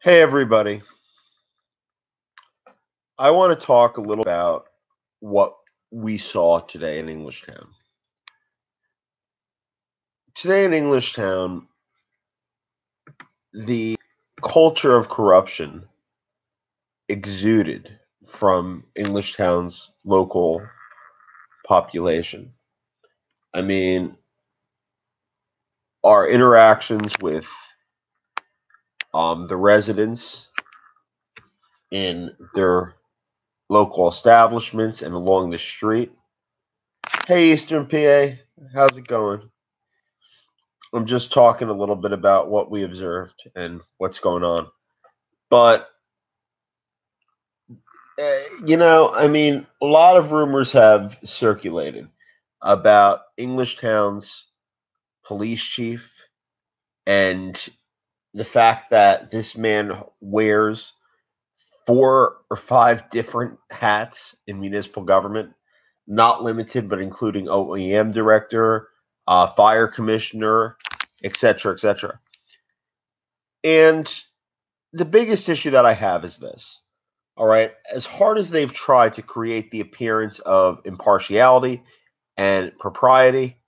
Hey everybody. I want to talk a little about what we saw today in Englishtown. Today in Englishtown, the culture of corruption exuded from Englishtown's local population. I mean, our interactions with the residents in their local establishments and along the street. Hey, Eastern PA, how's it going? I'm just talking a little bit about what we observed and what's going on. But, I mean, a lot of rumors have circulated about Englishtown's police chief and the fact that this man wears 4 or 5 different hats in municipal government, not limited, but including OEM director, fire commissioner, etc., etc. And the biggest issue that I have is this. All right. As hard as they've tried to create the appearance of impartiality and propriety,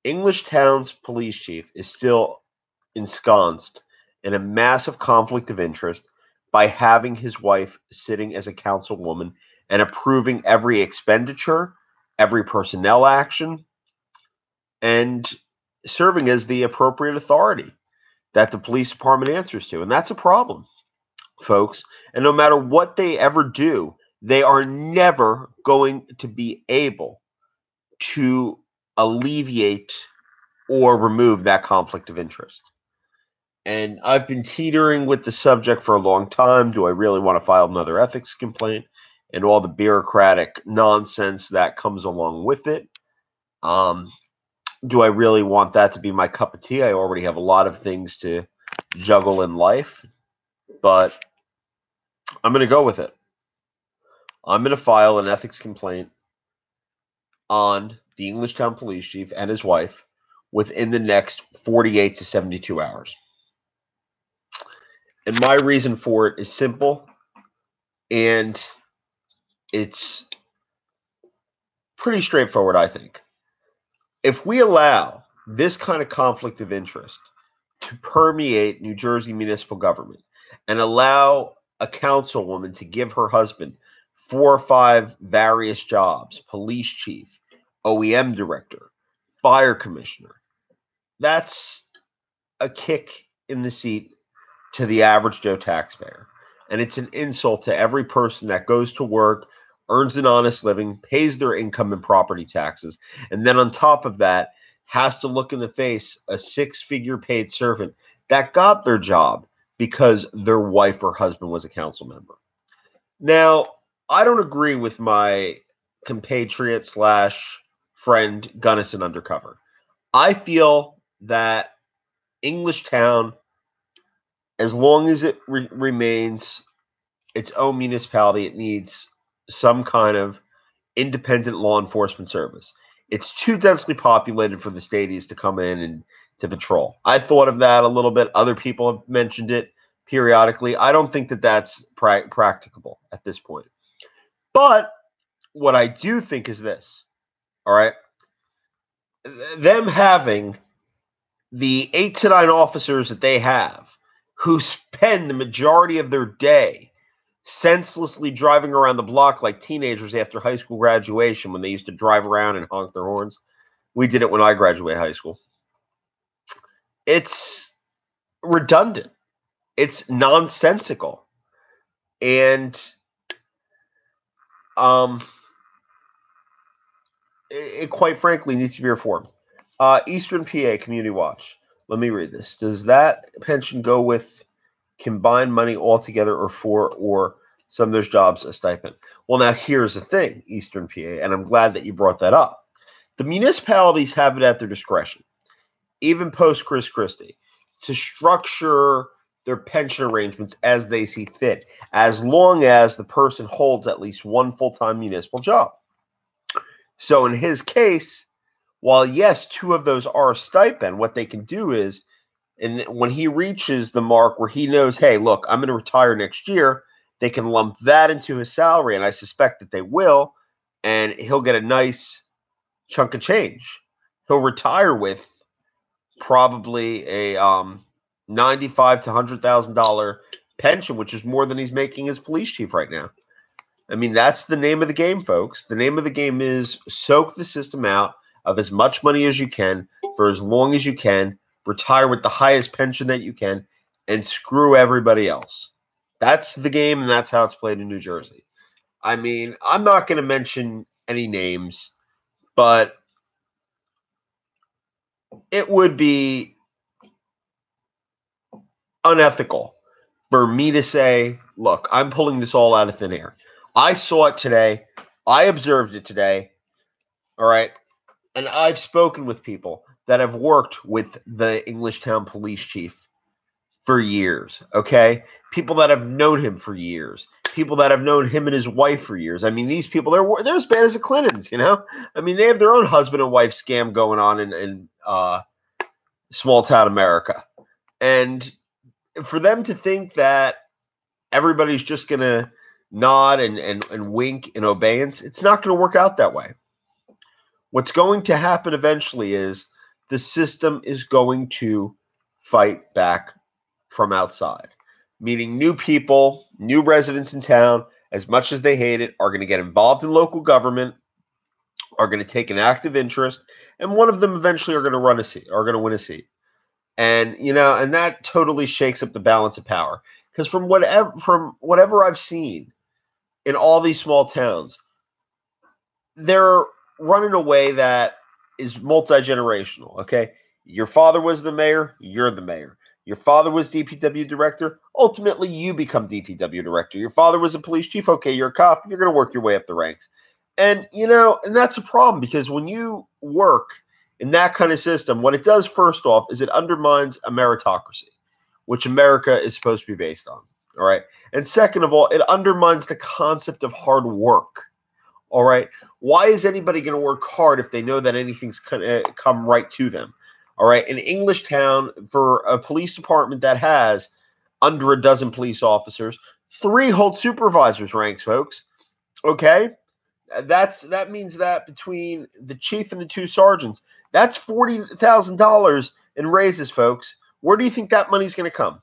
Englishtown's police chief is still ensconced in a massive conflict of interest by having his wife sitting as a councilwoman and approving every expenditure, every personnel action, and serving as the appropriate authority that the police department answers to. And that's a problem, folks. And no matter what they ever do, they are never going to be able to alleviate or remove that conflict of interest. And I've been teetering with the subject for a long time. Do I really want to file another ethics complaint and all the bureaucratic nonsense that comes along with it? Do I really want that to be my cup of tea? I already have a lot of things to juggle in life, but I'm going to go with it. I'm going to file an ethics complaint on the Englishtown police chief and his wife within the next 48 to 72 hours. And my reason for it is simple, and it's pretty straightforward, I think. If we allow this kind of conflict of interest to permeate New Jersey municipal government and allow a councilwoman to give her husband 4 or 5 various jobs, police chief, OEM director, fire commissioner, that's a kick in the seat to the average Joe taxpayer. And it's an insult to every person that goes to work, earns an honest living, pays their income and property taxes, and then on top of that, has to look in the face a 6-figure paid servant that got their job because their wife or husband was a council member. Now, I don't agree with my compatriot slash friend Gunnison Undercover. I feel that Englishtown, as long as it remains its own municipality, it needs some kind of independent law enforcement service. It's too densely populated for the stadies to come in and to patrol. I thought of that a little bit. Other people have mentioned it periodically. I don't think that that's practicable at this point. But what I do think is this, all right? Them having the 8 to 9 officers that they have who spend the majority of their day senselessly driving around the block like teenagers after high school graduation when they used to drive around and honk their horns. We did it when I graduated high school. It's redundant. It's nonsensical. And it quite frankly needs to be reformed. Eastern PA Community Watch. Let me read this. Does that pension go with combined money altogether or some of those jobs a stipend? Well, now here's the thing, Eastern PA, and I'm glad that you brought that up. The municipalities have it at their discretion, even post Chris Christie, to structure their pension arrangements as they see fit, as long as the person holds at least one full-time municipal job. So in his case, while yes, 2 of those are a stipend, what they can do is And when he reaches the mark where he knows, hey, look, I'm going to retire next year, they can lump that into his salary, and I suspect that they will, and he'll get a nice chunk of change. He'll retire with probably a $95,000 to $100,000 pension, which is more than he's making as police chief right now. I mean, that's the name of the game, folks. The name of the game is soak the system out of as much money as you can for as long as you can, retire with the highest pension that you can, and screw everybody else. That's the game, and that's how it's played in New Jersey. I mean, I'm not going to mention any names, but it would be unethical for me to say, look, I'm pulling this all out of thin air. I saw it today. I observed it today. All right. And I've spoken with people that have worked with the Englishtown police chief for years. Okay. People that have known him for years. People that have known him and his wife for years. I mean, these people, they're as bad as the Clintons, you know? I mean, they have their own husband and wife scam going on in small town America. And for them to think that everybody's just going to nod and wink in obeyance, it's not going to work out that way. What's going to happen eventually is the system is going to fight back from outside, meaning new people, new residents in town, as much as they hate it, are going to get involved in local government, are going to take an active interest, and one of them eventually are going to run a seat, are going to win a seat. And and that totally shakes up the balance of power. Because from whatever I've seen in all these small towns, they're run in a way that is multi-generational. Okay, your father was the mayor, you're the mayor. Your father was DPW director. Ultimately, you become DPW director. Your father was a police chief. Okay, you're a cop. You're going to work your way up the ranks. And and that's a problem, because when you work in that kind of system, what it does first off is it undermines a meritocracy, which America is supposed to be based on. All right. And second of all, it undermines the concept of hard work. All right. Why is anybody going to work hard if they know that anything's going to come right to them? All right. In Englishtown, for a police department that has under a dozen police officers, 3 hold supervisors ranks, folks. Okay. That means that between the chief and the 2 sergeants, that's $40,000 in raises, folks. Where do you think that money's going to come?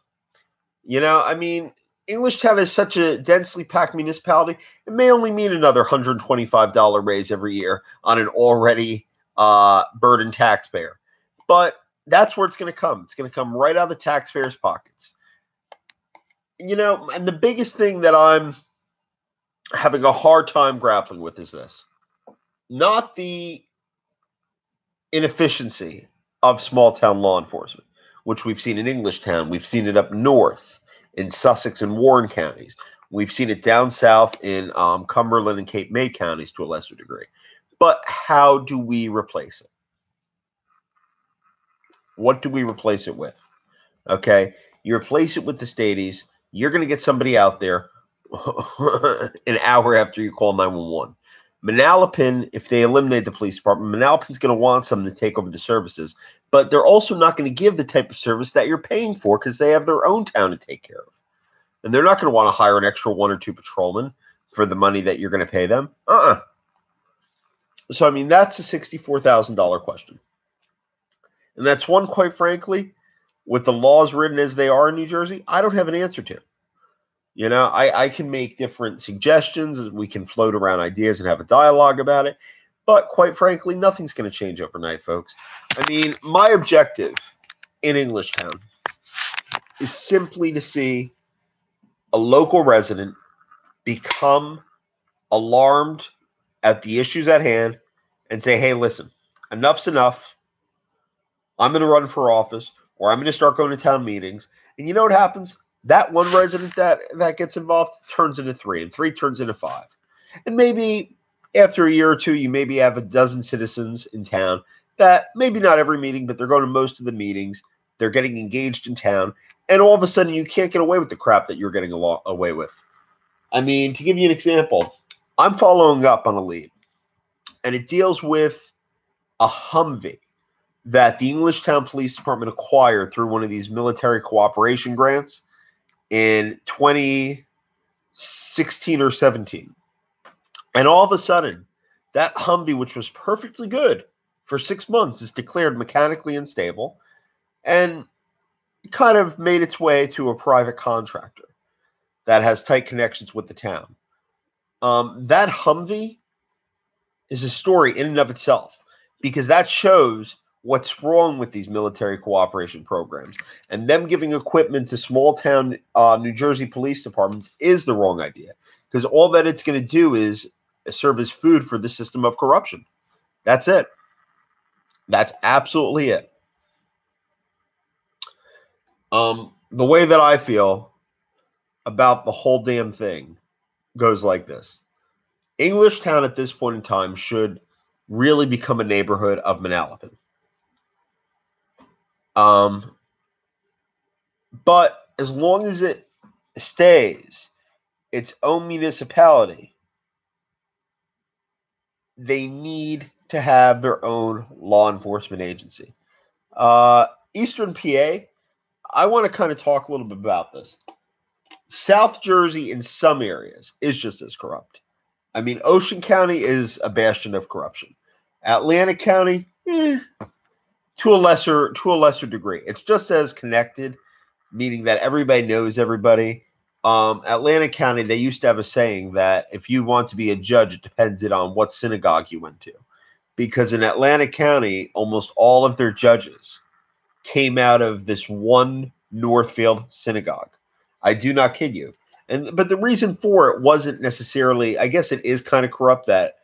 I mean, Englishtown is such a densely packed municipality. It may only mean another $125 raise every year on an already burdened taxpayer. But that's where it's going to come. It's going to come right out of the taxpayers' pockets. And the biggest thing that I'm having a hard time grappling with is this. Not the inefficiency of small town law enforcement, which we've seen in Englishtown. We've seen it up north in Sussex and Warren counties. We've seen it down south in Cumberland and Cape May counties to a lesser degree. But how do we replace it? What do we replace it with? Okay, you replace it with the stadies. You're going to get somebody out there an hour after you call 911. Manalapan, if they eliminate the police department, Manalapan's going to want someone to take over the services, but they're also not going to give the type of service that you're paying for, because they have their own town to take care of. And they're not going to want to hire an extra 1 or 2 patrolmen for the money that you're going to pay them. So, I mean, that's a $64,000 question. And that's one, quite frankly, with the laws written as they are in New Jersey, I don't have an answer to. I can make different suggestions, and we can float around ideas and have a dialogue about it. But quite frankly, nothing's going to change overnight, folks. I mean, my objective in Englishtown is simply to see a local resident become alarmed at the issues at hand and say, hey, listen, enough's enough. I'm going to run for office, or I'm going to start going to town meetings. And you know what happens? That one resident that gets involved turns into 3, and 3 turns into 5. And maybe after a year or 2, you maybe have a dozen citizens in town that maybe not every meeting, but they're going to most of the meetings. They're getting engaged in town. And all of a sudden, you can't get away with the crap that you're getting away with. I mean, to give you an example, I'm following up on a lead, and it deals with a Humvee that the Englishtown Police Department acquired through one of these military cooperation grants in 2016 or 17. And all of a sudden, that Humvee, which was perfectly good for 6 months, is declared mechanically unstable and kind of made its way to a private contractor that has tight connections with the town. That Humvee is a story in and of itself because that shows what's wrong with these military cooperation programs. And them giving equipment to small town New Jersey police departments is the wrong idea because all that it's going to do is serve as food for the system of corruption. That's it. That's absolutely it. The way that I feel about the whole damn thing goes like this. Englishtown at this point in time should really become a neighborhood of Manalapan. But as long as it stays its own municipality, they need to have their own law enforcement agency. Eastern PA, I want to kind of talk a little bit about this. South Jersey in some areas is just as corrupt. I mean, Ocean County is a bastion of corruption. Atlantic County, to a lesser degree. It's just as connected, meaning that everybody knows everybody. Atlantic County, they used to have a saying that if you want to be a judge, it depended on what synagogue you went to. Because in Atlantic County, almost all of their judges came out of this one Northfield synagogue. I do not kid you. But the reason for it wasn't necessarily, I guess it is kind of corrupt that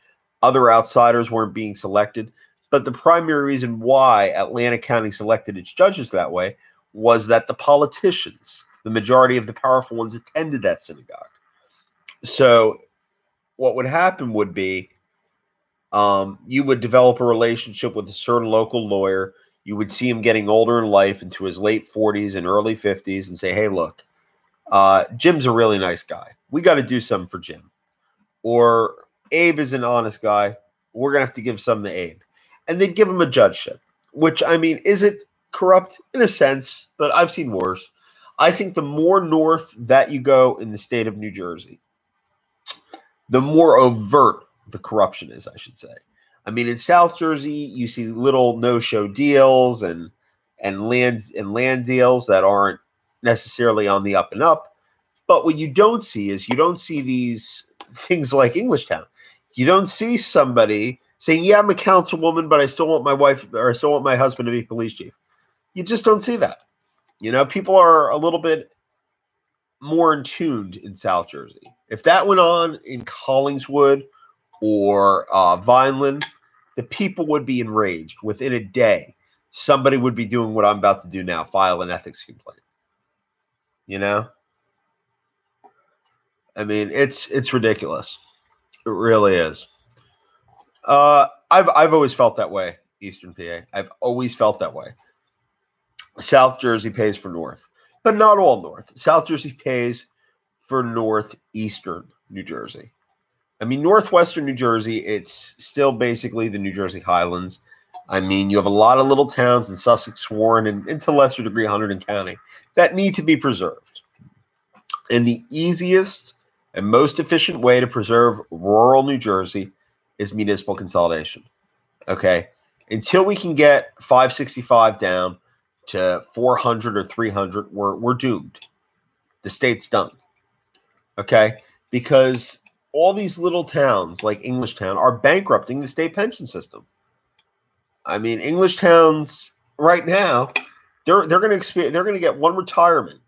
other outsiders weren't being selected. But the primary reason why Atlantic County selected its judges that way was that the politicians, the majority of the powerful ones, attended that synagogue. So what would happen would be you would develop a relationship with a certain local lawyer. You would see him getting older in life into his late 40s and early 50s and say, hey, look, Jim's a really nice guy. We got to do something for Jim. Or Abe is an honest guy. We're going to have to give something to Abe. And they'd give him a judgeship, which, I mean, is it corrupt in a sense, but I've seen worse. I think the more north that you go in the state of New Jersey, the more overt the corruption is, I should say. I mean, in South Jersey, you see little no-show deals and land deals that aren't necessarily on the up and up. But what you don't see is you don't see these things like Englishtown. You don't see somebody saying, yeah, I'm a councilwoman, but I still want my wife or I still want my husband to be police chief. You just don't see that. You know, people are a little bit more in tuned in South Jersey. If that went on in Collingswood or Vineland, the people would be enraged. Within a day, somebody would be doing what I'm about to do now, file an ethics complaint. You know? I mean, it's ridiculous. It really is. I've always felt that way, Eastern PA. I've always felt that way. South Jersey pays for North, but not all North. South Jersey pays for Northeastern New Jersey. I mean, Northwestern New Jersey, it's still basically the New Jersey Highlands. I mean, you have a lot of little towns in Sussex, Warren, and to a lesser degree, Hunterdon County that need to be preserved. And the easiest and most efficient way to preserve rural New Jersey is municipal consolidation. Okay? Until we can get 565 down to 400 or 300, we're doomed. The state's done. Okay? Because all these little towns like Englishtown are bankrupting the state pension system. I mean, Englishtown's right now, they're going to get one retirement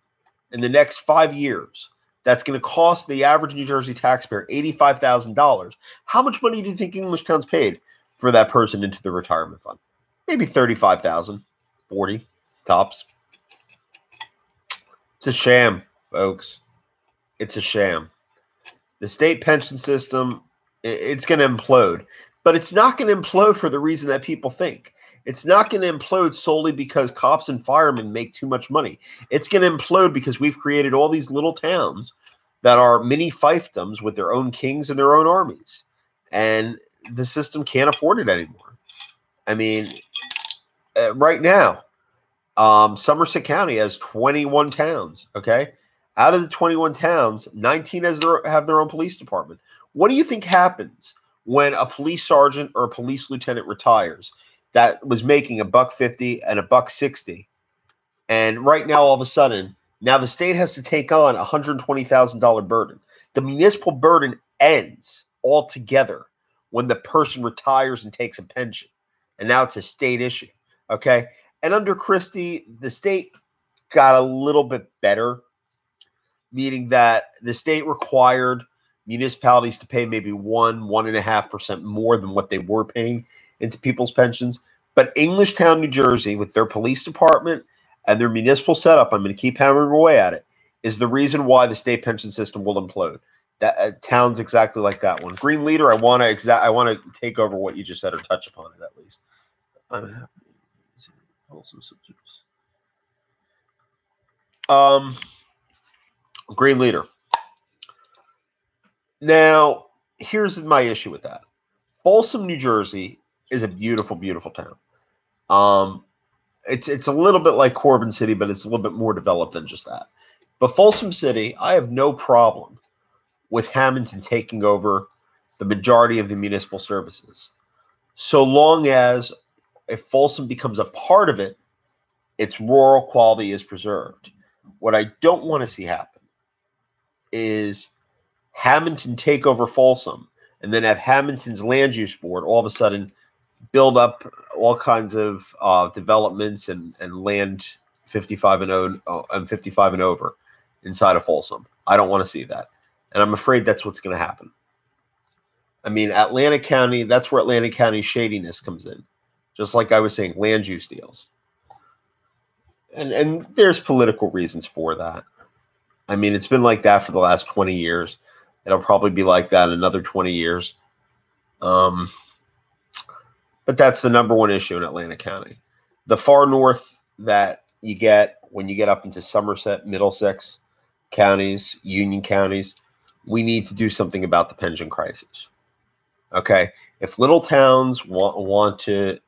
in the next 5 years. That's going to cost the average New Jersey taxpayer $85,000. How much money do you think Englishtown's paid for that person into the retirement fund? Maybe $35,000, $40,000 tops. It's a sham, folks. It's a sham. The state pension system, it's going to implode. But it's not going to implode for the reason that people think. It's not going to implode solely because cops and firemen make too much money. It's going to implode because we've created all these little towns that are mini fiefdoms with their own kings and their own armies. And the system can't afford it anymore. I mean, right now, Somerset County has 21 towns. Okay, out of the 21 towns, 19 have their own police department. What do you think happens when a police sergeant or a police lieutenant retires that was making $1.50 and $1.60, and right now all of a sudden now the state has to take on a $120,000 burden? The municipal burden ends altogether when the person retires and takes a pension, and now it's a state issue. Okay, and under Christie, the state got a little bit better, meaning that the state required municipalities to pay maybe 1.5% more than what they were paying into people's pensions. But Englishtown, New Jersey, with their police department and their municipal setup, I'm going to keep hammering away at it, is the reason why the state pension system will implode. That towns exactly like that one. Green Leader, I want to take over what you just said or touch upon it at least. Green Leader. Now, here's my issue with that. Folsom, New Jersey is a beautiful, beautiful town. It's a little bit like Corbin City, but it's a little bit more developed than just that. But Folsom City, I have no problem with Hamilton taking over the majority of the municipal services, so long as if Folsom becomes a part of it, its rural quality is preserved. What I don't want to see happen is Hamilton take over Folsom and then have Hamilton's land use board all of a sudden build up all kinds of developments and land 55 and over inside of Folsom. I don't want to see that, and I'm afraid that's what's going to happen. I mean, Atlantic County, that's where Atlantic County shadiness comes in. Just like I was saying, land use deals. And there's political reasons for that. I mean, it's been like that for the last 20 years. It'll probably be like that in another 20 years. But that's the number one issue in Atlantic County. The far north that you get when you get up into Somerset, Middlesex counties, Union counties, we need to do something about the pension crisis. Okay? If little towns want to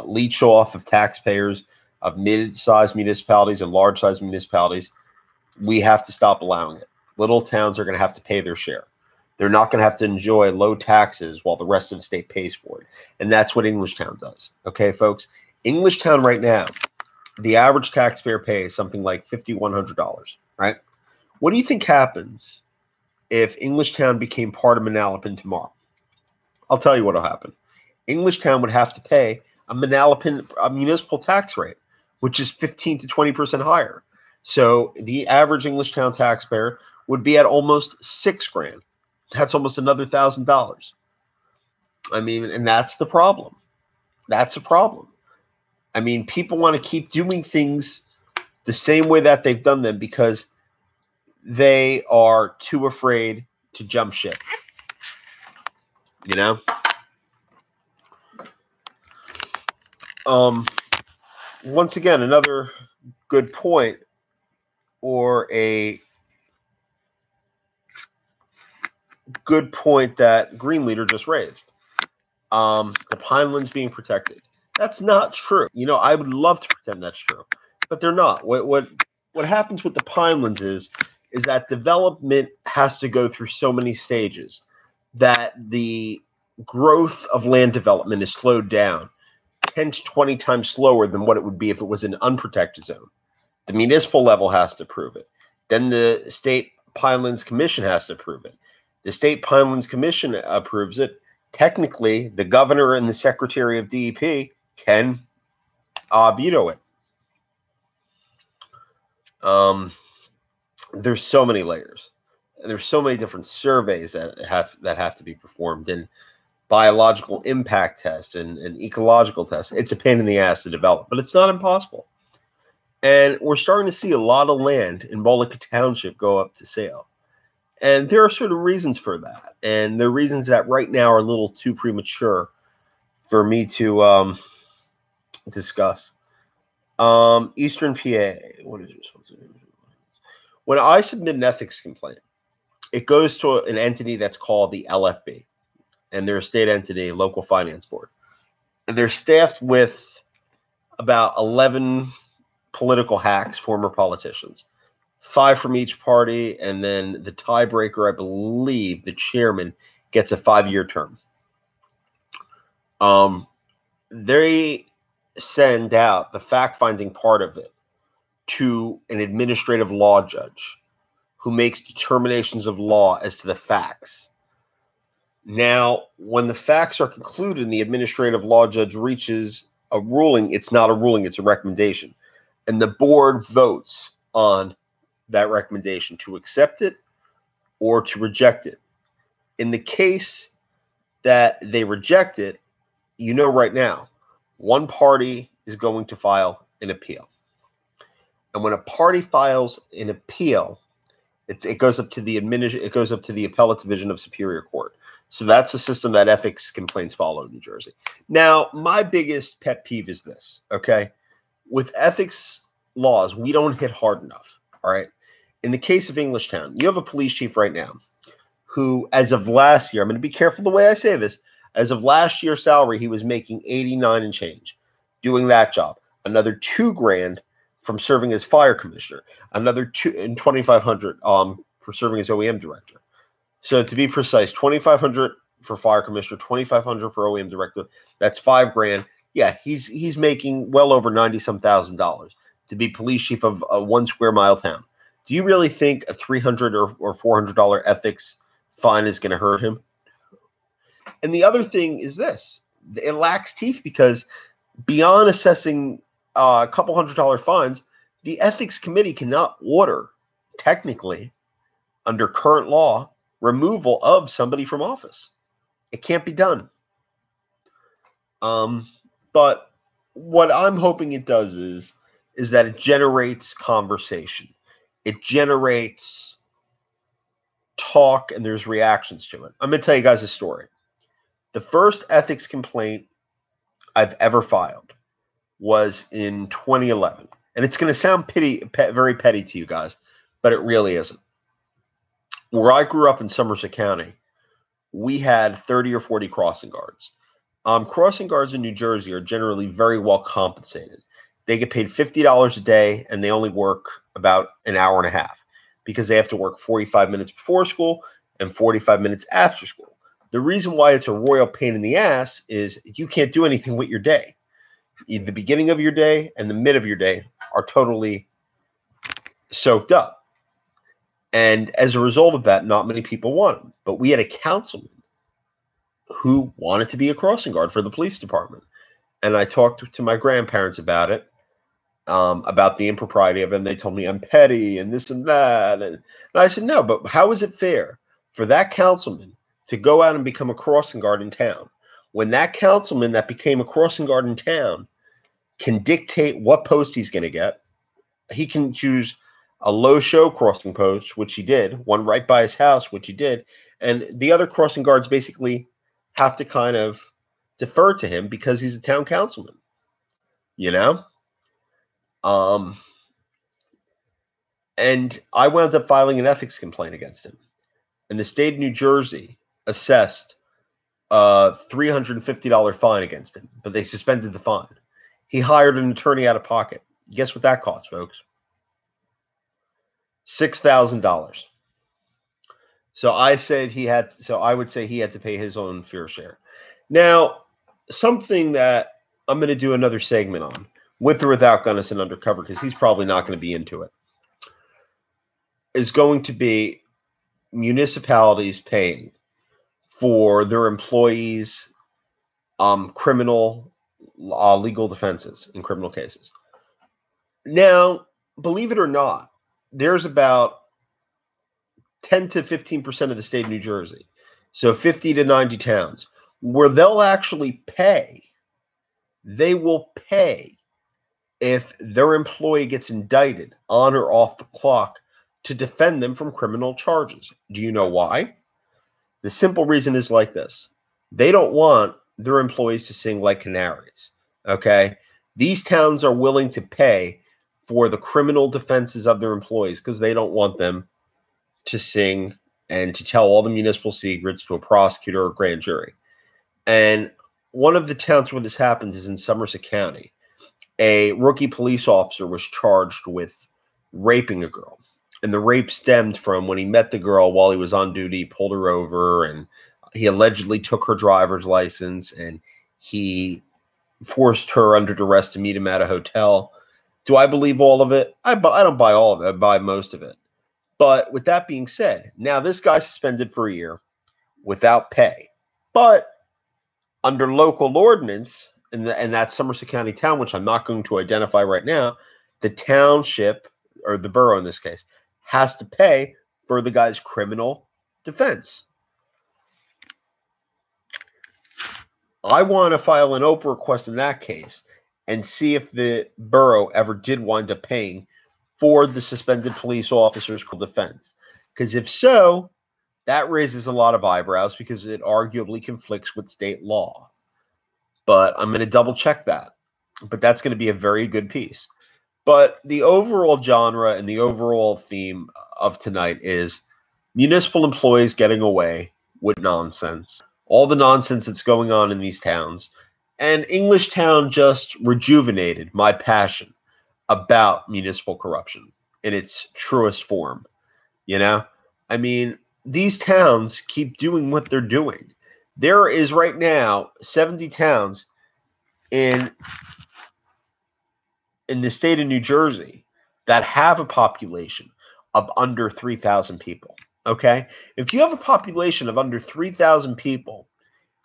leech off of taxpayers of mid-sized municipalities and large-sized municipalities, we have to stop allowing it. Little towns are going to have to pay their share. They're not going to have to enjoy low taxes while the rest of the state pays for it. And that's what Englishtown does. Okay, folks? Englishtown right now, the average taxpayer pays something like $5,100, right? What do you think happens if Englishtown became part of Manalapan tomorrow? I'll tell you what will happen. Englishtown would have to pay a municipal tax rate, which is 15 to 20% higher. So the average Englishtown taxpayer would be at almost $6,000. That's almost another $1,000. I mean, and that's the problem. That's a problem. I mean, people want to keep doing things the same way that they've done them because they are too afraid to jump ship. You know? Once again, another good point or a good point that Green Leader just raised. The Pinelands being protected. That's not true. You know, I would love to pretend that's true, but they're not. What happens with the Pinelands is that development has to go through so many stages that the growth of land development is slowed down 10 to 20 times slower than what it would be if it was an unprotected zone. The municipal level has to approve it. Then the State Pinelands Commission has to approve it. The State Pinelands Commission approves it. Technically, the governor and the secretary of DEP can veto it. There's so many layers. There's so many different surveys that have to be performed, and biological impact tests and ecological tests. It's a pain in the ass to develop, but it's not impossible. And we're starting to see a lot of land in Mullica Township go up to sale. And there are sort of reasons for that. And the reasons that right now are a little too premature for me to discuss. Eastern PA. What is your responsibility? When I submit an ethics complaint, it goes to an entity that's called the LFB. And they're a state entity, local finance board. And they're staffed with about 11 political hacks, former politicians, 5 from each party, and then the tiebreaker, I believe, the chairman gets a 5-year term. They send out the fact-finding part of it to an administrative law judge who makes determinations of law as to the facts. Now, when the facts are concluded and the administrative law judge reaches a ruling, it's not a ruling, it's a recommendation. And the board votes on that recommendation to accept it or to reject it. In the case that they reject it, you know right now, one party is going to file an appeal. And when a party files an appeal, it goes up to the appellate division of Superior Court. So that's the system that ethics complaints follow in New Jersey. Now, my biggest pet peeve is this, okay? With ethics laws, we don't hit hard enough, all right? In the case of Englishtown, you have a police chief right now who, as of last year, I'm going to be careful the way I say this, as of last year's salary, he was making 89 and change doing that job. Another $2,000 from serving as fire commissioner, another $2,500 for serving as OEM director. So to be precise, $2,500 for fire commissioner, $2,500 for OEM director. That's $5,000. Yeah, he's making well over $90-some thousand to be police chief of a 1 square mile town. Do you really think a $300 or $400 ethics fine is going to hurt him? And the other thing is this: it lacks teeth because beyond assessing a couple $100 fines, the ethics committee cannot order, technically, under current law, removal of somebody from office. It can't be done. But what I'm hoping it does is that it generates conversation. It generates talk, and there's reactions to it. I'm going to tell you guys a story. The first ethics complaint I've ever filed was in 2011. And it's going to sound very petty to you guys, but it really isn't. Where I grew up in Somerset County, we had 30 or 40 crossing guards. Crossing guards in New Jersey are generally very well compensated. They get paid $50 a day, and they only work about an hour and a half because they have to work 45 minutes before school and 45 minutes after school. The reason why it's a royal pain in the ass is you can't do anything with your day. The beginning of your day and the mid of your day are totally soaked up. And as a result of that, not many people want them. But we had a councilman who wanted to be a crossing guard for the police department. And I talked to my grandparents about it, about the impropriety of it. And they told me I'm petty and this and that. And I said, no, but how is it fair for that councilman to go out and become a crossing guard in town when that councilman that became a crossing guard in town can dictate what post he's going to get? He can choose a low show crossing post, which he did, one right by his house, which he did, and the other crossing guards basically have to kind of defer to him because he's a town councilman, you know? And I wound up filing an ethics complaint against him. And the state of New Jersey assessed a $350 fine against him, but they suspended the fine. He hired an attorney out of pocket. Guess what that cost, folks? $6,000. So I would say he had to pay his own fair share. Now, something that I'm going to do another segment on, with or without Gunnison Undercover, because he's probably not going to be into it, is going to be municipalities paying for their employees' criminal legal defenses in criminal cases. Now, believe it or not, there's about 10 to 15% of the state of New Jersey, so 50 to 90 towns, where they'll actually pay. They will pay if their employee gets indicted on or off the clock to defend them from criminal charges. Do you know why? The simple reason is like this. They don't want their employees to sing like canaries, okay? These towns are willing to pay for the criminal defenses of their employees because they don't want them to sing and to tell all the municipal secrets to a prosecutor or grand jury. And one of the towns where this happened is in Somerset County. a rookie police officer was charged with raping a girl. And the rape stemmed from when he met the girl while he was on duty, pulled her over, and he allegedly took her driver's license, and he forced her under duress to meet him at a hotel. Do I believe all of it? I don't buy all of it. I buy most of it. But with that being said, now this guy's suspended for a year without pay. But under local ordinance, in that Somerset County town, which I'm not going to identify right now, the township, or the borough in this case, has to pay for the guy's criminal defense. I want to file an Oprah request in that case and see if the borough ever did wind up paying for the suspended police officer's criminal defense. Because if so, that raises a lot of eyebrows because it arguably conflicts with state law. But I'm going to double check that. But that's going to be a very good piece. But the overall genre and the overall theme of tonight is municipal employees getting away with nonsense. All the nonsense that's going on in these towns. And Englishtown just rejuvenated my passion about municipal corruption in its truest form. You know? I mean, these towns keep doing what they're doing. There is right now 70 towns in the state of New Jersey that have a population of under 3,000 people. Okay? If you have a population of under 3,000 people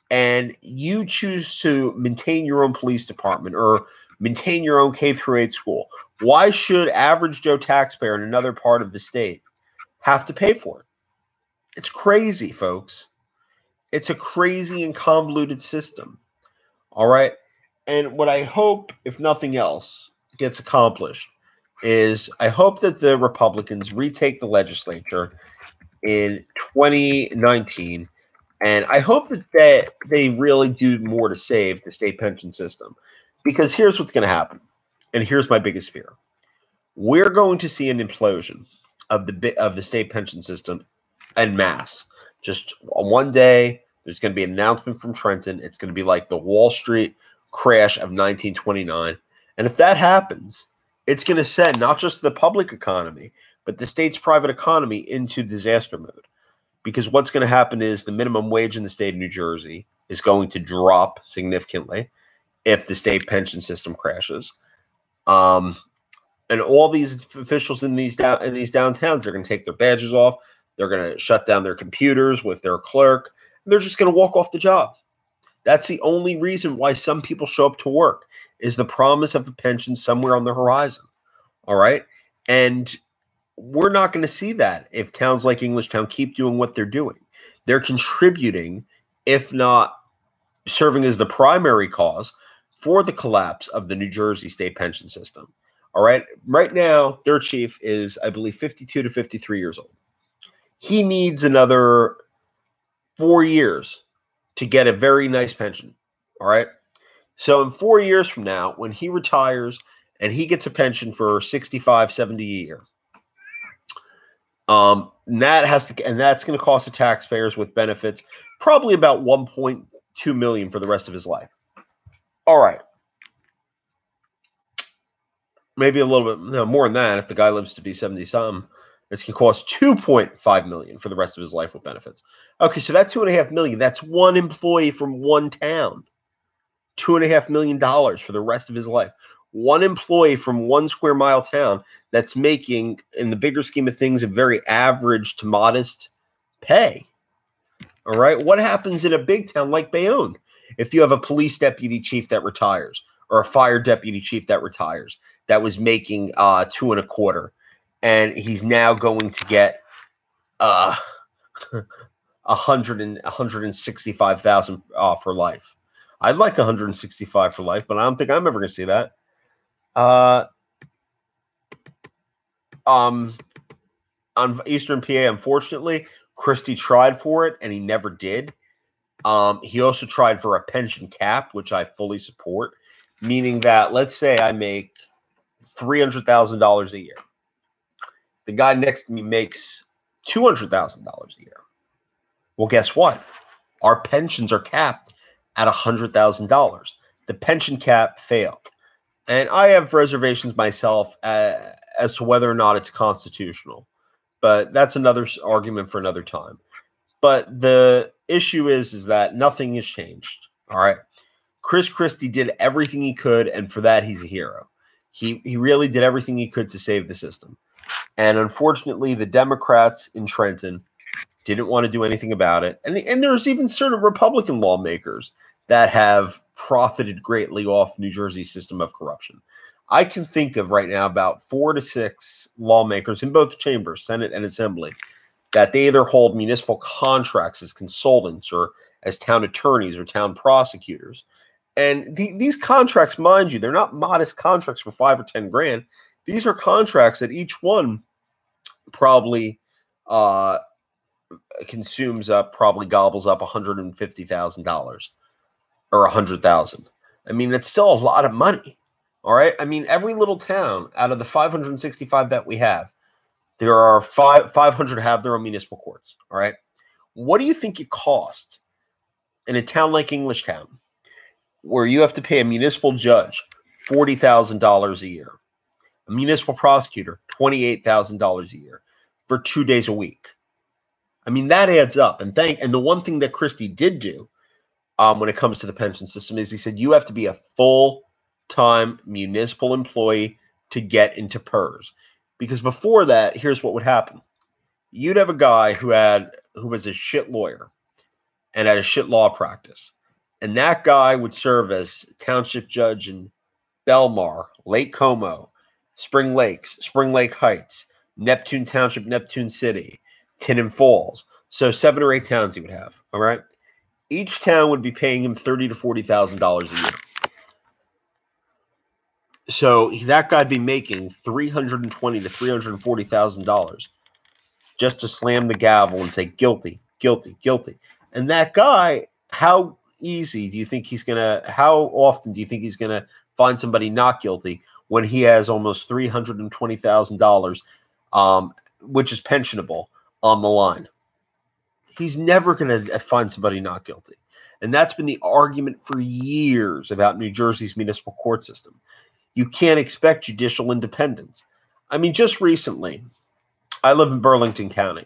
and you choose to maintain your own police department or maintain your own K through 8 school, why should average Joe taxpayer in another part of the state have to pay for it? It's crazy, folks. It's a crazy and convoluted system. All right? And what I hope, if nothing else, gets accomplished is I hope that the Republicans retake the legislature in 2019, and I hope that they really do more to save the state pension system. Because here's what's going to happen, and here's my biggest fear. We're going to see an implosion of the state pension system en masse. Just on one day, there's going to be an announcement from Trenton. It's going to be like the Wall Street crash of 1929. And if that happens, it's going to send not just the public economy, but the state's private economy into disaster mode. Because what's going to happen is the minimum wage in the state of New Jersey is going to drop significantly if the state pension system crashes. And all these officials in these downtowns are going to take their badges off. They're going to shut down their computers with their clerk. And they're just going to walk off the job. That's the only reason why some people show up to work, is the promise of a pension somewhere on the horizon. All right? And we're not going to see that if towns like Englishtown keep doing what they're doing. They're contributing, if not serving as the primary cause, for the collapse of the New Jersey state pension system. All right? Right now, their chief is, I believe, 52 to 53 years old. He needs another 4 years to get a very nice pension. All right? So in 4 years from now, when he retires and he gets a pension for 65, 70 a year, that's going to cost the taxpayers with benefits probably about $1.2 million for the rest of his life. All right. Maybe a little bit more than that if the guy lives to be 70-something. It's going to cost $2.5 million for the rest of his life with benefits. Okay, so that $2.5 million, that's one employee from one town. $2.5 million for the rest of his life. One employee from 1 square mile town that's making, in the bigger scheme of things, a very average to modest pay. All right? What happens in a big town like Bayonne if you have a police deputy chief that retires or a fire deputy chief that retires that was making $2.25, and he's now going to get $165,000 for life? I'd like $165,000 for life, but I don't think I'm ever going to see that. On Eastern PA, unfortunately, Christie tried for it, and he never did. He also tried for a pension cap, which I fully support, meaning that, let's say I make $300,000 a year. The guy next to me makes $200,000 a year. Well, guess what? Our pensions are capped at $100,000. The pension cap failed. And I have reservations myself as to whether or not it's constitutional. But that's another argument for another time. But the issue is that nothing has changed. All right. Chris Christie did everything he could, and for that, he's a hero. He really did everything he could to save the system. And unfortunately, the Democrats in Trenton didn't want to do anything about it. And there's even certain Republican lawmakers that have profited greatly off New Jersey's system of corruption. I can think of right now about 4 to 6 lawmakers in both chambers, Senate and Assembly, that they either hold municipal contracts as consultants or as town attorneys or town prosecutors. And these contracts, mind you, they're not modest contracts for 5 or 10 grand. These are contracts that each one probably probably gobbles up $150,000 or $100,000. I mean, that's still a lot of money. All right. I mean, every little town out of the 565 that we have, there are 500 have their own municipal courts. All right. What do you think it costs in a town like Englishtown, where you have to pay a municipal judge $40,000 a year, a municipal prosecutor $28,000 a year for 2 days a week? I mean, that adds up. And the one thing that Christie did do when it comes to the pension system is he said you have to be a full-time municipal employee to get into PERS. Because before that, here's what would happen. You'd have a guy who was a shit lawyer and had a shit law practice. And that guy would serve as township judge in Belmar, Lake Como, Spring Lakes, Spring Lake Heights, Neptune Township, Neptune City, Tinnon Falls. So 7 or 8 towns he would have. All right. Each town would be paying him $30,000 to $40,000 a year. So that guy'd be making $320,000 to $340,000 just to slam the gavel and say guilty, guilty, guilty. And that guy, how often do you think he's gonna find somebody not guilty when he has almost $320,000, which is pensionable, on the line? He's never going to find somebody not guilty. And that's been the argument for years about New Jersey's municipal court system. You can't expect judicial independence. I mean, just recently, I live in Burlington County.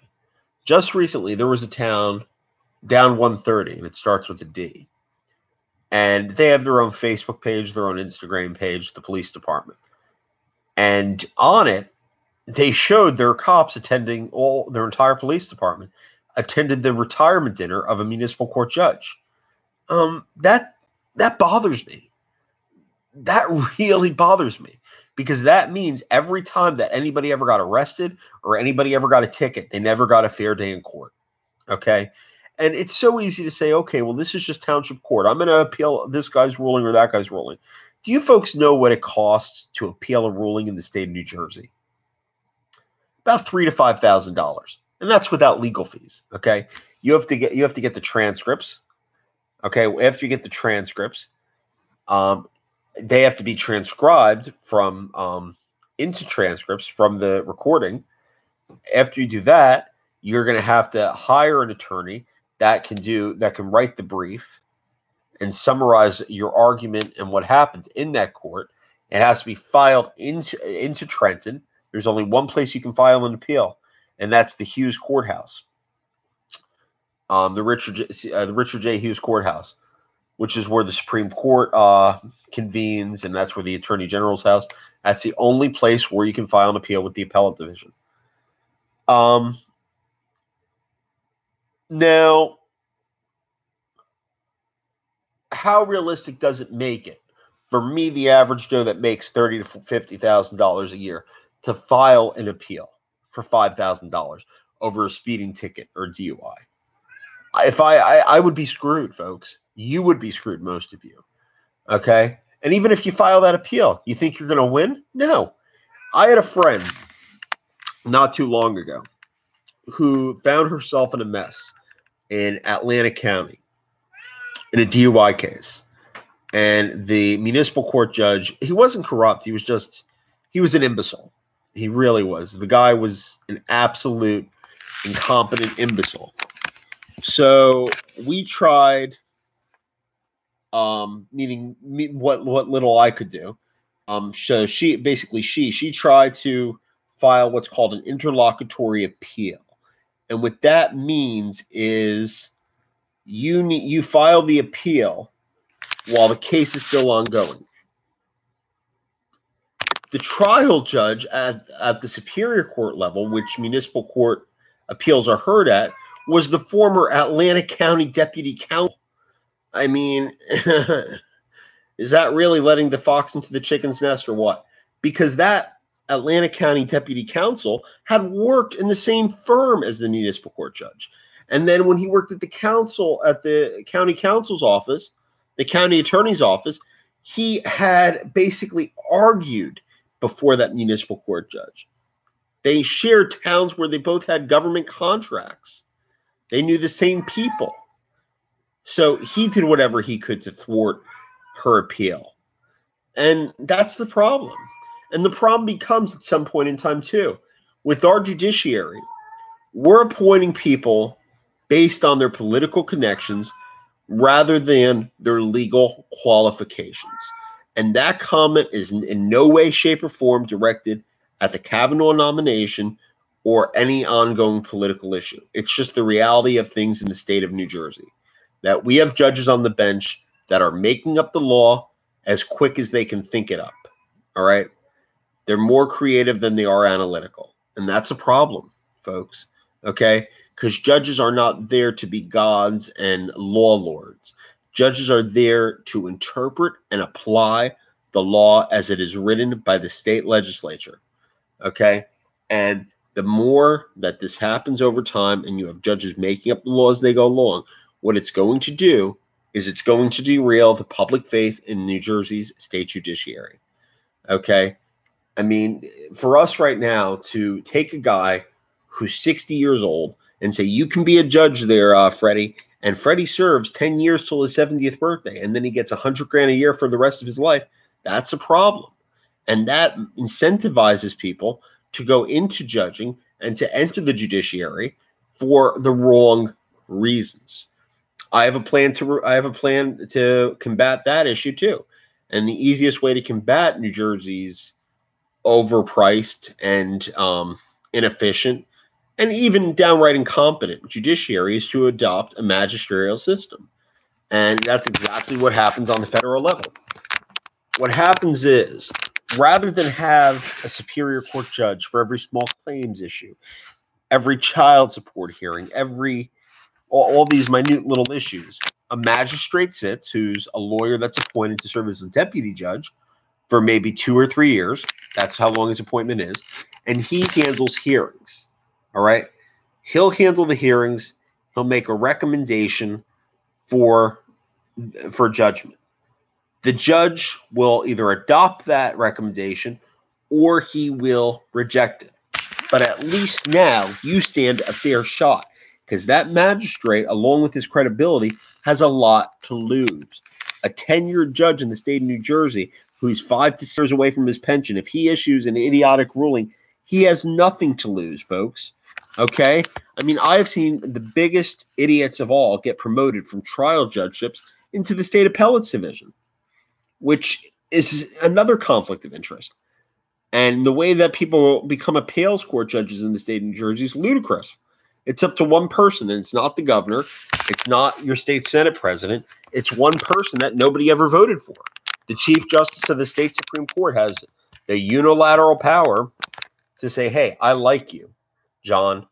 Just recently, there was a town down 130, and it starts with a D. And they have their own Facebook page, their own Instagram page, the police department. And on it, they showed their cops attending their entire police department attended the retirement dinner of a municipal court judge. That bothers me. That really bothers me, because that means every time that anybody ever got arrested or anybody ever got a ticket, they never got a fair day in court. Okay? And it's so easy to say, okay, well, this is just township court. I'm going to appeal this guy's ruling or that guy's ruling. Do you folks know what it costs to appeal a ruling in the state of New Jersey? About $3,000 to $5,000. And that's without legal fees. Okay, you have to get the transcripts. Okay, after you get the transcripts, they have to be transcribed into transcripts from the recording. After you do that, you're going to have to hire an attorney that can write the brief and summarize your argument and what happened in that court. It has to be filed into Trenton. There's only one place you can file an appeal, and that's the Hughes Courthouse, the Richard J. Hughes Courthouse, which is where the Supreme Court convenes, and that's where the Attorney General's house. That's the only place where you can file an appeal with the Appellate Division. Now, how realistic does it make it for me, the average Joe that makes $30,000 to $50,000 a year, to file an appeal for $5,000 over a speeding ticket or DUI? If I would be screwed, folks. You would be screwed, most of you. Okay? And even if you file that appeal, you think you're going to win? No. I had a friend not too long ago who found herself in a mess in Atlantic County in a DUI case. And the municipal court judge, he wasn't corrupt. He was an imbecile. He really was. The guy was an absolute incompetent imbecile. So we tried, meaning what little I could do, So she tried to file what's called an interlocutory appeal, and what that means is you file the appeal while the case is still ongoing. The trial judge at the Superior Court level, which municipal court appeals are heard at, was the former Atlanta County Deputy Counsel. I mean, is that really letting the fox into the chicken's nest or what? Because that Atlanta County Deputy Counsel had worked in the same firm as the municipal court judge. And then when he worked at the county counsel's office, the county attorney's office, he had basically argued before that municipal court judge. They shared towns where they both had government contracts. They knew the same people. So he did whatever he could to thwart her appeal. And that's the problem. And the problem becomes at some point in time, too. With our judiciary, we're appointing people based on their political connections rather than their legal qualifications. And that comment is in no way, shape, or form directed at the Kavanaugh nomination or any ongoing political issue. It's just the reality of things in the state of New Jersey, that we have judges on the bench that are making up the law as quick as they can think it up. All right? They're more creative than they are analytical. And that's a problem, folks. Okay? Because judges are not there to be gods and law lords. Judges are there to interpret and apply the law as it is written by the state legislature. Okay? And the more that this happens over time and you have judges making up the laws as they go along, what it's going to do is it's going to derail the public faith in New Jersey's state judiciary. Okay? I mean, for us right now to take a guy who's 60 years old and say, you can be a judge there, Freddie, and Freddie serves 10 years till his 70th birthday, and then he gets $100,000 a year for the rest of his life, that's a problem. And that incentivizes people to go into judging and to enter the judiciary for the wrong reasons. I have a plan to combat that issue too. And the easiest way to combat New Jersey's overpriced and inefficient and even downright incompetent judiciary is to adopt a magisterial system. And that's exactly what happens on the federal level. What happens is, rather than have a superior court judge for every small claims issue, every child support hearing, all these minute little issues, a magistrate sits who's a lawyer that's appointed to serve as a deputy judge for maybe 2 or 3 years. That's how long his appointment is. And he handles hearings. All right? He'll handle the hearings. He'll make a recommendation for judgment. The judge will either adopt that recommendation or he will reject it. But at least now you stand a fair shot, because that magistrate, along with his credibility, has a lot to lose. A tenured judge in the state of New Jersey who's 5 to 6 years away from his pension, if he issues an idiotic ruling, he has nothing to lose, folks. Okay? I mean, I've seen the biggest idiots of all get promoted from trial judgeships into the state appellate's division, which is another conflict of interest. And the way that people become appeals court judges in the state of New Jersey is ludicrous. It's up to one person, and it's not the governor. It's not your state Senate president. It's one person that nobody ever voted for. The Chief Justice of the state Supreme Court has the unilateral power to say, hey, I like you, John.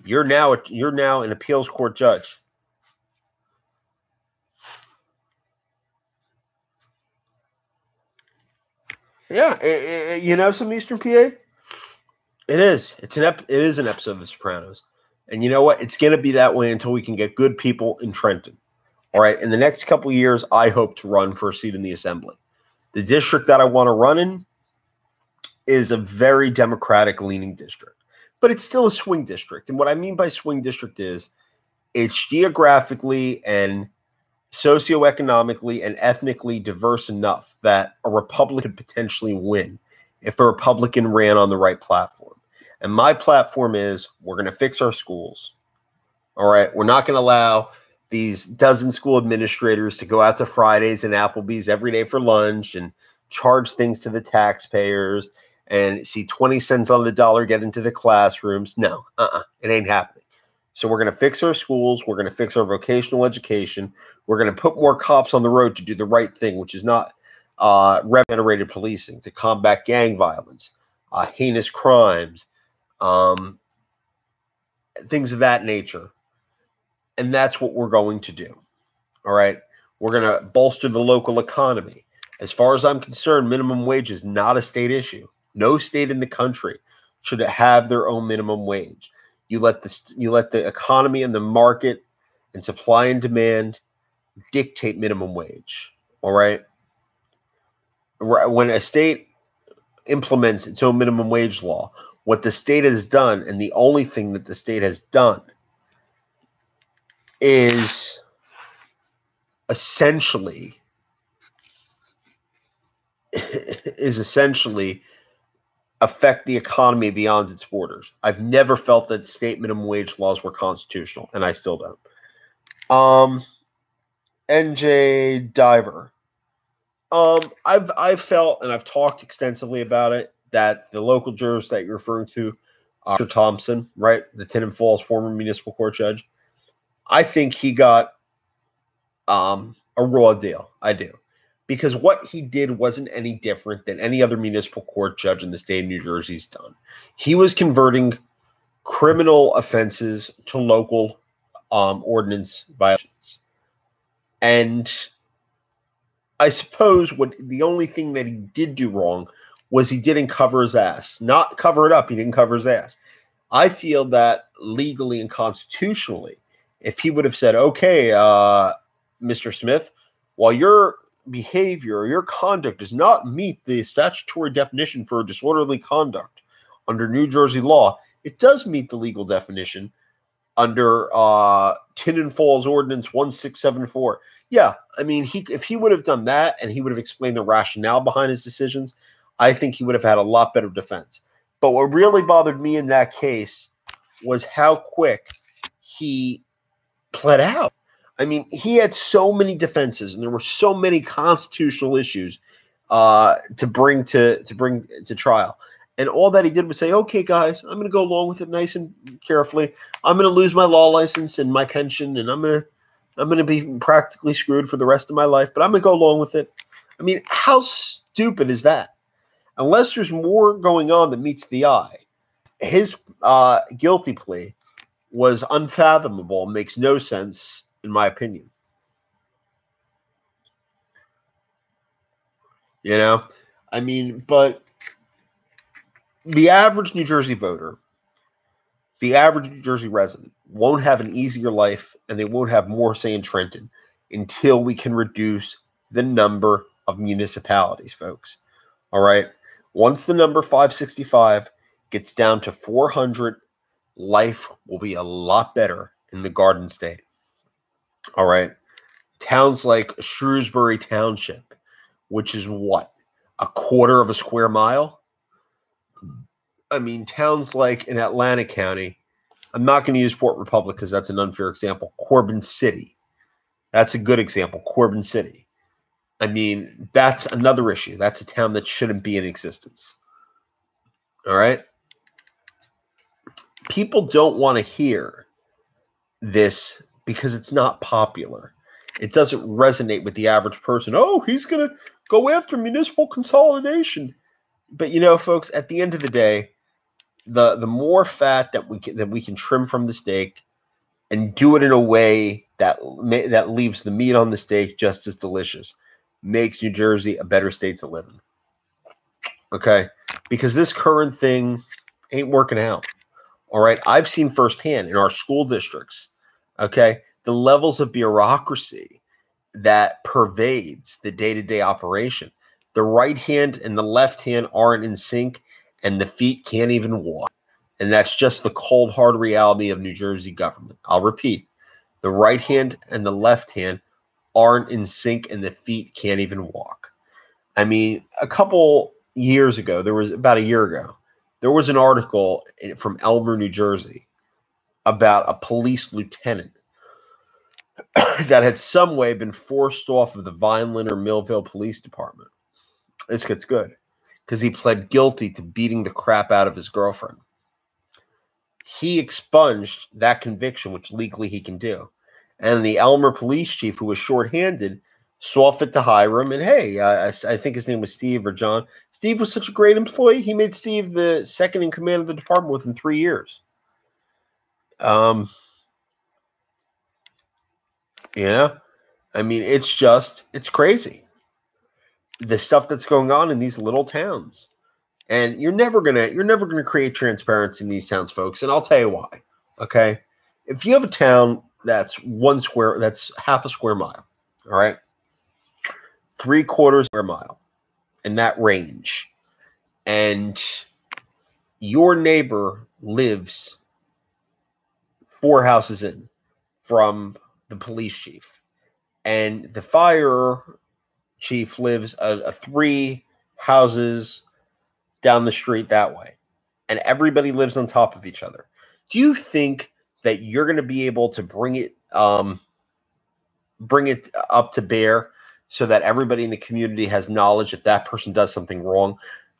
You're now an appeals court judge. Yeah, you know some Eastern PA? It is. It is an episode of The Sopranos. And you know what? It's going to be that way until we can get good people in Trenton. All right. In the next couple of years, I hope to run for a seat in the assembly. The district that I want to run in is a very Democratic-leaning district. But it's still a swing district. And what I mean by swing district is it's geographically and socioeconomically and ethnically diverse enough that a Republican could potentially win if a Republican ran on the right platform. And my platform is we're going to fix our schools. All right. We're not going to allow these dozen school administrators to go out to Fridays and Applebee's every day for lunch and charge things to the taxpayers and see 20 cents on the dollar get into the classrooms. No, it ain't happening. So we're going to fix our schools. We're going to fix our vocational education. We're going to put more cops on the road to do the right thing, which is not revenue-rated policing, to combat gang violence, heinous crimes, things of that nature. And that's what we're going to do. All right. We're going to bolster the local economy. As far as I'm concerned, minimum wage is not a state issue. No state in the country should have their own minimum wage. You let the economy and the market and supply and demand dictate minimum wage. All right. When a state implements its own minimum wage law, what the state has done, and the only thing that the state has done, is essentially affect the economy beyond its borders. I've never felt that state minimum wage laws were constitutional, and I still don't. NJ Diver. I've felt, and I've talked extensively about it, that the local jurors that you're referring to, Mr. Thompson, right, the Tinnon Falls former municipal court judge, I think he got a raw deal. I do. Because what he did wasn't any different than any other municipal court judge in the state of New Jersey's done. He was converting criminal offenses to local ordinance violations. And I suppose the only thing that he did do wrong was he didn't cover his ass. Not cover it up, he didn't cover his ass. I feel that legally and constitutionally, if he would have said, okay, Mr. Smith, while your behavior or your conduct does not meet the statutory definition for disorderly conduct under New Jersey law, it does meet the legal definition under Tinnon Falls Ordinance 1674. Yeah, I mean, if he would have done that and he would have explained the rationale behind his decisions, I think he would have had a lot better defense. But what really bothered me in that case was how quick he pled out. I mean, he had so many defenses, and there were so many constitutional issues to bring to trial. And all that he did was say, okay, guys, I'm going to go along with it nice and carefully. I'm going to lose my law license and my pension, and I'm going to be practically screwed for the rest of my life, but I'm going to go along with it. I mean, how stupid is that? Unless there's more going on that meets the eye. His guilty plea was unfathomable and makes no sense, in my opinion. You know? I mean, but the average New Jersey voter, the average New Jersey resident, won't have an easier life, and they won't have more say in Trenton until we can reduce the number of municipalities, folks. All right? Once the number 565 gets down to 400, life will be a lot better in the Garden State. All right? Towns like Shrewsbury Township, which is what? A quarter of a square mile? I mean, towns like in Atlantic County, I'm not going to use Port Republic because that's an unfair example. Corbin City. That's a good example. Corbin City. I mean, that's another issue. That's a town that shouldn't be in existence. All right? People don't want to hear this because it's not popular. It doesn't resonate with the average person. Oh, he's going to go after municipal consolidation. But, you know, folks, at the end of the day, the more fat that we can trim from the steak and do it in a way that leaves the meat on the steak just as delicious makes New Jersey a better state to live in. Okay? Because this current thing ain't working out. All right? I've seen firsthand in our school districts, okay, the levels of bureaucracy that pervades the day-to-day operation. The right hand and the left hand aren't in sync, and the feet can't even walk. And that's just the cold, hard reality of New Jersey government. I'll repeat. The right hand and the left hand aren't in sync, and the feet can't even walk. I mean, a couple years ago, about a year ago, there was an article from Elmer, New Jersey, about a police lieutenant that had some way been forced off of the Vineland or Millville Police Department. This gets good because he pled guilty to beating the crap out of his girlfriend. He expunged that conviction, which legally he can do. And the Elmer police chief, who was shorthanded, saw fit to hire him. And hey, I think his name was Steve or John. Steve was such a great employee. He made Steve the second in command of the department within 3 years. Yeah, I mean, it's crazy. The stuff that's going on in these little towns. And you're never gonna create transparency in these towns, folks. And I'll tell you why. Okay, if you have a town that's that's half a square mile, all right, 3/4 square mile, in that range, and your neighbor lives 4 houses in from the police chief, and the fire chief lives a 3 houses down the street that way, and everybody lives on top of each other. Do you think that you're going to be able to bring it up to bear so that everybody in the community has knowledge if that person does something wrong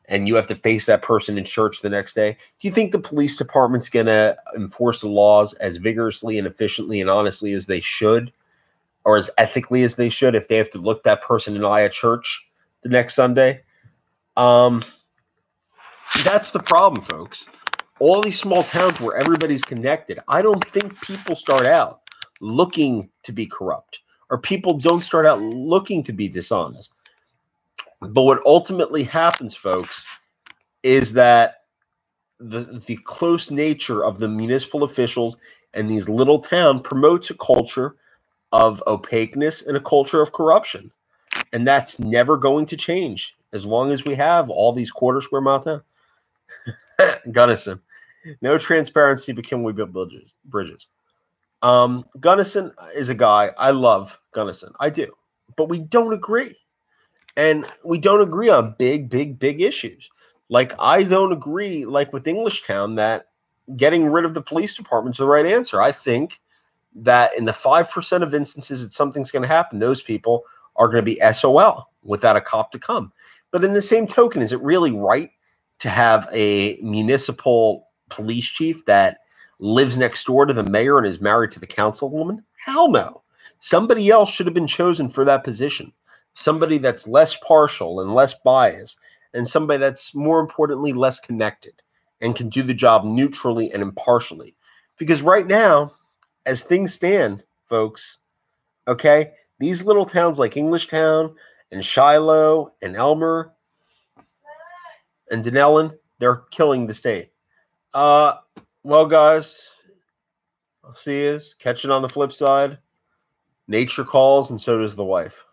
and you have to face that person in church the next day? Do you think the police department's going to enforce the laws as vigorously and efficiently and honestly as they should, or as ethically as they should, if they have to look that person in the eye at church the next Sunday? That's the problem, folks. All these small towns where everybody's connected, I don't think people start out looking to be corrupt, or people don't start out looking to be dishonest. But what ultimately happens, folks, is that the close nature of the municipal officials and these little towns promotes a culture of opaqueness and a culture of corruption. And that's never going to change as long as we have all these quarter square mile towns. Gunnison. No transparency, but can we build bridges? Gunnison is a guy, I love Gunnison. I do. But we don't agree. And we don't agree on big issues. Like, I don't agree, like with Englishtown, that getting rid of the police department is the right answer. I think that in the 5% of instances that something's going to happen, those people are going to be SOL without a cop to come. But in the same token, is it really right to have a municipal police chief that lives next door to the mayor and is married to the councilwoman? Hell no. Somebody else should have been chosen for that position. Somebody that's less partial and less biased, and somebody that's, more importantly, less connected and can do the job neutrally and impartially. Because right now, as things stand, folks, okay, these little towns like Englishtown and Shiloh and Elmer and Dunellen, they're killing the state. Well, guys, I'll see you. Catch it on the flip side. Nature calls, and so does the wife.